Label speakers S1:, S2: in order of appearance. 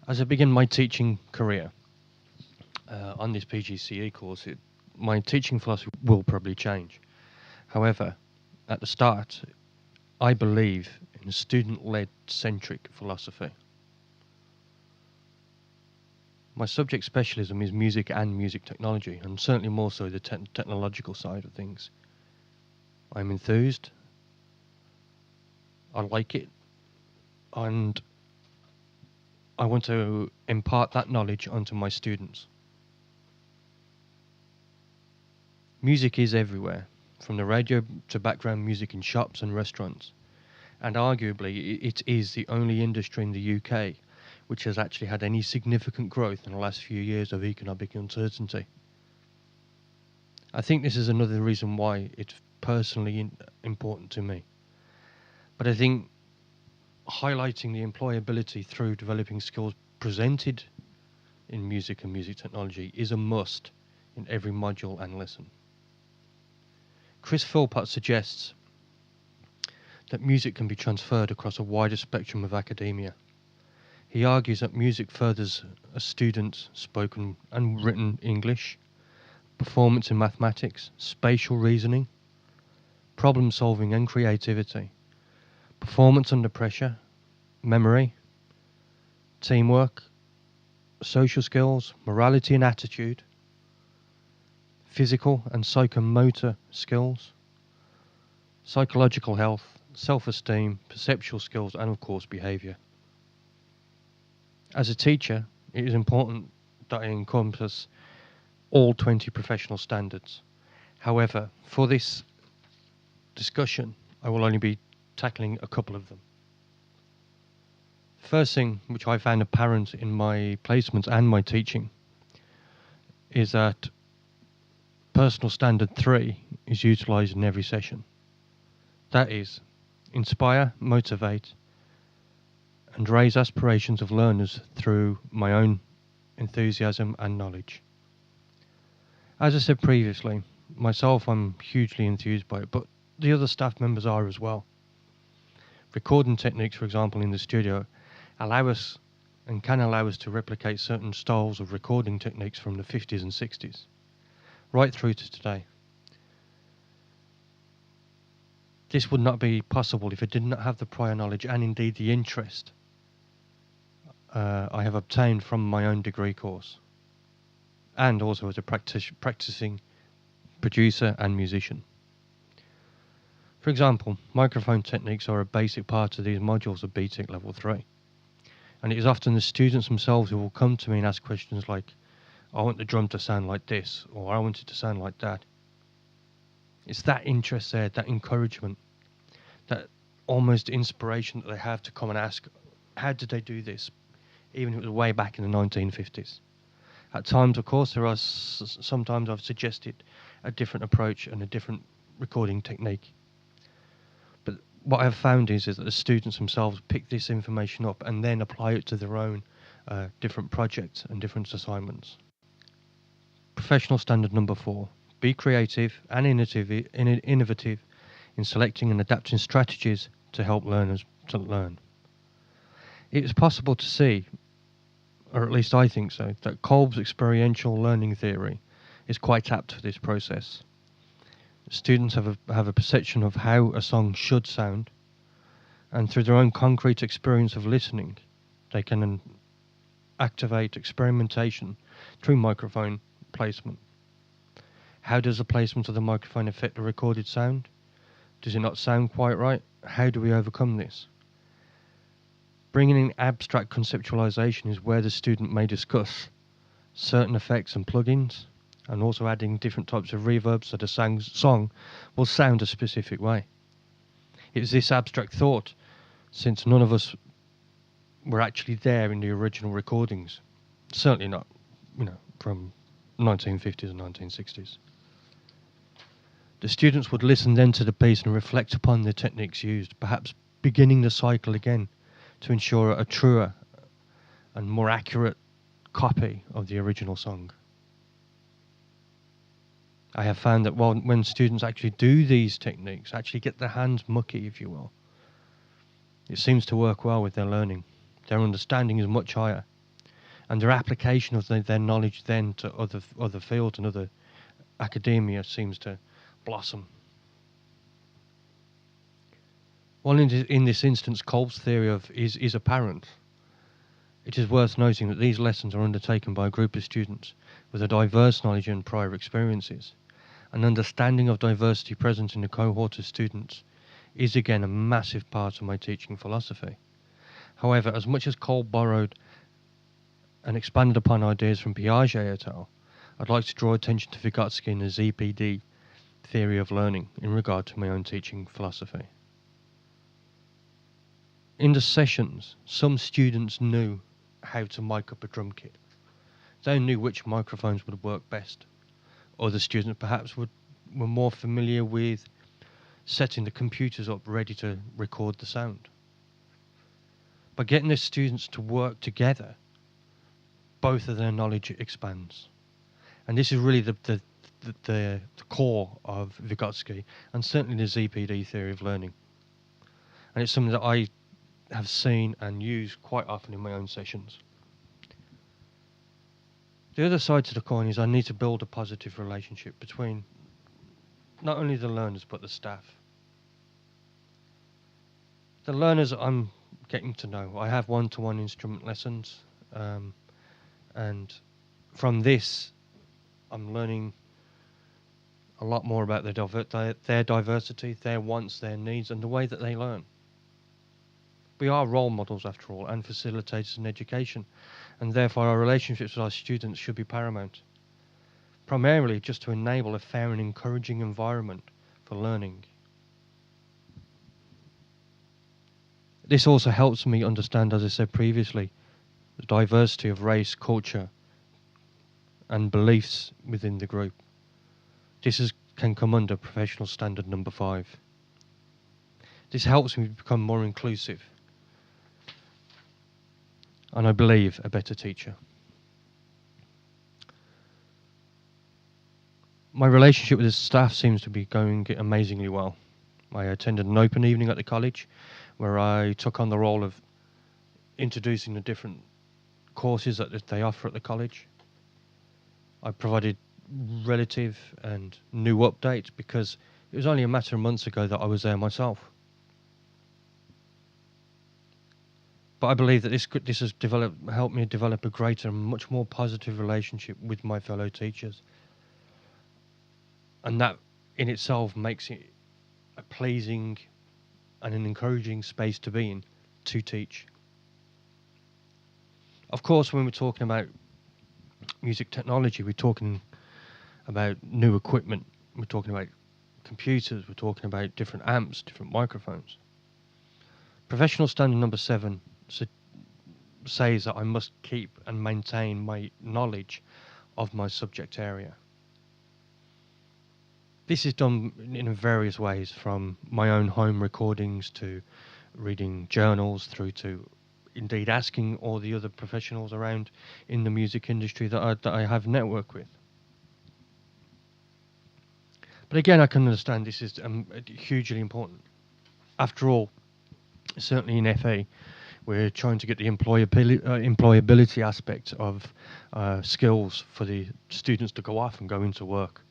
S1: As I begin my teaching career on this PGCE course, my teaching philosophy will probably change. However, at the start, I believe in a student-led centric philosophy. My subject specialism is music and music technology, and certainly more so the technological side of things. I'm enthused, I like it, and I want to impart that knowledge onto my students. Music is everywhere, from the radio to background music in shops and restaurants, and arguably it is the only industry in the UK which has actually had any significant growth in the last few years of economic uncertainty. I think this is another reason why it's personally important to me. But I think highlighting the employability through developing skills presented in music and music technology is a must in every module and lesson. Chris Philpott suggests that music can be transferred across a wider spectrum of academia. He argues that music furthers a student's spoken and written English, performance in mathematics, spatial reasoning, problem solving and creativity, performance under pressure, memory, teamwork, social skills, morality and attitude, physical and psychomotor skills, psychological health, self-esteem, perceptual skills, and of course behaviour. As a teacher, it is important that I encompass all 20 professional standards. However, for this discussion, I will only be tackling a couple of them. First thing which I found apparent in my placements and my teaching is that personal standard 3 is utilised in every session. That is, inspire, motivate, and raise aspirations of learners through my own enthusiasm and knowledge. As I said previously, myself, I'm hugely enthused by it, but the other staff members are as well. Recording techniques, for example, in the studio allow us and can allow us to replicate certain styles of recording techniques from the 50s and 60s, right through to today. This would not be possible if I did not have the prior knowledge and indeed the interest I have obtained from my own degree course, and also as a practicing producer and musician. For example, microphone techniques are a basic part of these modules of BTEC Level 3. And it is often the students themselves who will come to me and ask questions like, I want the drum to sound like this, or I want it to sound like that. It's that interest there, that encouragement, that almost inspiration that they have to come and ask, how did they do this? Even if it was way back in the 1950s. At times, of course, there are sometimes I've suggested a different approach and a different recording technique. But what I've found is that the students themselves pick this information up and then apply it to their own different projects and different assignments. Professional standard number 4. Be creative and innovative in selecting and adapting strategies to help learners to learn. It is possible to see, or at least I think so, that Kolb's experiential learning theory is quite apt for this process. Students have a perception of how a song should sound, and through their own concrete experience of listening, they can activate experimentation through microphone placement. How does the placement of the microphone affect the recorded sound? Does it not sound quite right? How do we overcome this? Bringing in abstract conceptualization is where the student may discuss certain effects and plugins, and also adding different types of reverb so the song will sound a specific way. It is this abstract thought, since none of us were actually there in the original recordings, certainly not, from 1950s and 1960s. The students would listen then to the piece and reflect upon the techniques used, perhaps beginning the cycle again to ensure a truer and more accurate copy of the original song. I have found that when students actually do these techniques, actually get their hands mucky, if you will, it seems to work well with their learning. Their understanding is much higher. and their application of their knowledge then to other fields and other academia seems to blossom. While in this instance Kolb's theory is apparent, it is worth noting that these lessons are undertaken by a group of students with a diverse knowledge and prior experiences. An understanding of diversity present in the cohort of students is again a massive part of my teaching philosophy. However, as much as Kolb borrowed and expanded upon ideas from Piaget et al., I'd like to draw attention to Vygotsky and the ZPD theory of learning in regard to my own teaching philosophy. In the sessions, some students knew how to mic up a drum kit. They knew which microphones would work best. Other students perhaps were more familiar with setting the computers up ready to record the sound. By getting the students to work together, both of their knowledge expands. And this is really the core of Vygotsky and certainly the ZPD theory of learning. And it's something that I have seen and used quite often in my own sessions. The other side to the coin is I need to build a positive relationship between not only the learners but the staff. The learners I'm getting to know. I have one-to-one instrument lessons, and from this I'm learning a lot more about their diversity, their wants, their needs, and the way that they learn. We are role models, after all, and facilitators in education, and therefore our relationships with our students should be paramount, primarily just to enable a fair and encouraging environment for learning. This also helps me understand, as I said previously, the diversity of race, culture, and beliefs within the group. This can come under professional standard number 5. This helps me become more inclusive, and I believe a better teacher. My relationship with the staff seems to be going amazingly well. I attended an open evening at the college where I took on the role of introducing the different courses that they offer at the college. I provided relative and new updates because it was only a matter of months ago that I was there myself. But I believe that this has helped me develop a greater and much more positive relationship with my fellow teachers. And that in itself makes it a pleasing and an encouraging space to be in to teach. Of course, when we're talking about music technology, we're talking about new equipment, we're talking about computers, we're talking about different amps, different microphones. Professional standard number 7 says that I must keep and maintain my knowledge of my subject area. This is done in various ways, from my own home recordings to reading journals, through to indeed asking all the other professionals around in the music industry that I have network with. But again, I can understand this is hugely important. After all, certainly in FA, we're trying to get the employability aspect of skills for the students to go off and go into work.